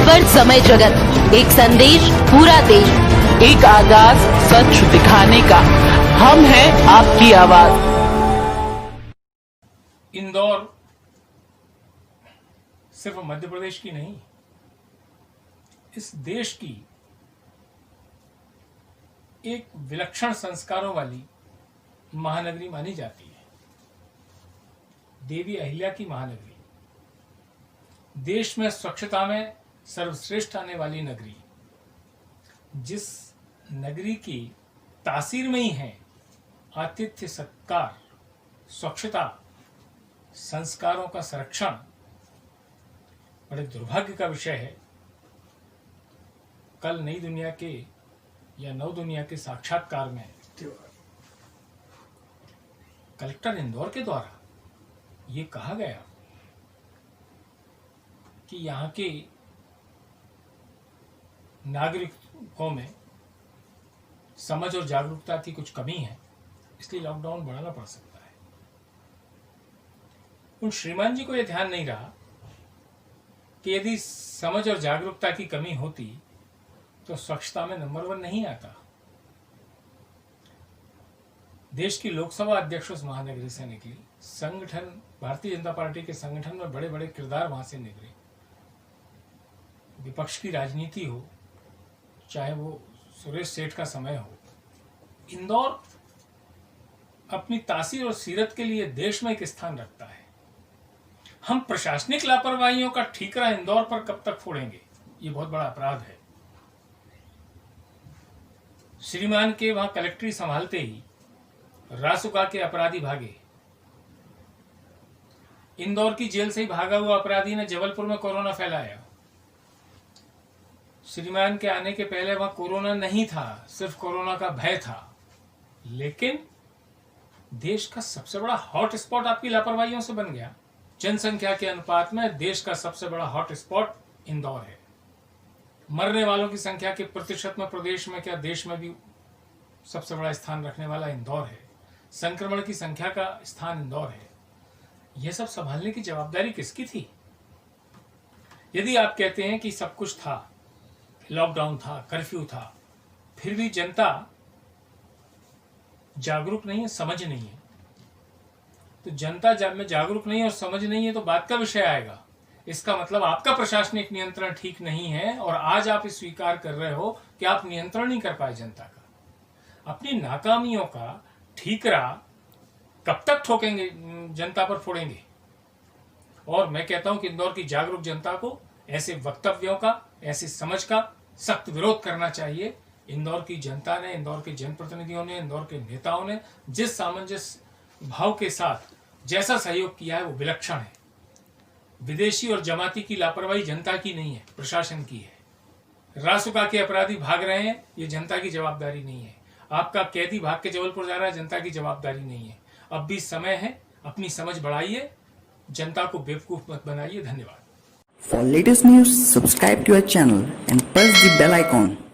खबर समय जगत, एक संदेश पूरा देश, एक आगाज सच दिखाने का। हम हैं आपकी आवाज। इंदौर सिर्फ मध्य प्रदेश की नहीं, इस देश की एक विलक्षण संस्कारों वाली महानगरी मानी जाती है। देवी अहिल्या की महानगरी, देश में स्वच्छता में सर्वश्रेष्ठ आने वाली नगरी, जिस नगरी की तासीर में ही है आतिथ्य सत्कार, स्वच्छता, संस्कारों का संरक्षण। बड़े दुर्भाग्य का विषय है, कल नई दुनिया के या नव दुनिया के साक्षात्कार में कलेक्टर इंदौर के द्वारा ये कहा गया कि यहाँ के नागरिकों में समझ और जागरूकता की कुछ कमी है, इसलिए लॉकडाउन बढ़ाना पड़ सकता है। उन श्रीमान जी को यह ध्यान नहीं रहा कि यदि समझ और जागरूकता की कमी होती तो स्वच्छता में नंबर 1 नहीं आता। देश की लोकसभा अध्यक्ष उस महानगरी से निकली, संगठन भारतीय जनता पार्टी के संगठन में बड़े बड़े किरदार वहां से निकले। विपक्ष की राजनीति हो, चाहे वो सुरेश सेठ का समय हो, इंदौर अपनी तासीर और सीरत के लिए देश में एक स्थान रखता है। हम प्रशासनिक लापरवाहियों का ठीकरा इंदौर पर कब तक फोड़ेंगे? ये बहुत बड़ा अपराध है। श्रीमान के वहां कलेक्ट्री संभालते ही रासुका के अपराधी भागे। इंदौर की जेल से ही भागा हुआ अपराधी ने जबलपुर में कोरोना फैलाया। श्रीमान के आने के पहले वहां कोरोना नहीं था, सिर्फ कोरोना का भय था, लेकिन देश का सबसे बड़ा हॉट स्पॉट आपकी लापरवाहियों से बन गया। जनसंख्या के अनुपात में देश का सबसे बड़ा हॉट स्पॉट इंदौर है। मरने वालों की संख्या के प्रतिशत में प्रदेश में क्या देश में भी सबसे बड़ा स्थान रखने वाला इंदौर है। संक्रमण की संख्या का स्थान इंदौर है। यह सब संभालने की जवाबदारी किसकी थी? यदि आप कहते हैं कि सब कुछ था, लॉकडाउन था, कर्फ्यू था, फिर भी जनता जागरूक नहीं है, समझ नहीं है, तो जनता जब में जागरूक नहीं है और समझ नहीं है तो बात का विषय आएगा। इसका मतलब आपका प्रशासनिक नियंत्रण ठीक नहीं है और आज आप इस स्वीकार कर रहे हो कि आप नियंत्रण नहीं कर पाए जनता का। अपनी नाकामियों का ठीकरा कब तक ठोकेंगे, जनता पर फोड़ेंगे? और मैं कहता हूं कि इंदौर की जागरूक जनता को ऐसे वक्तव्यों का, ऐसी समझ का सख्त विरोध करना चाहिए। इंदौर की जनता ने, इंदौर के जनप्रतिनिधियों ने, इंदौर के नेताओं ने जिस सामंजस्य भाव के साथ जैसा सहयोग किया है वो विलक्षण है। विदेशी और जमाती की लापरवाही जनता की नहीं है, प्रशासन की है। रासुका के अपराधी भाग रहे हैं, ये जनता की जवाबदारी नहीं है। आपका कैदी भाग के जबलपुर जा रहा है, जनता की जवाबदारी नहीं है। अब भी समय है, अपनी समझ बढ़ाइए, जनता को बेवकूफ मत बनाइए। धन्यवाद। For latest news, subscribe to our channel and press the bell icon.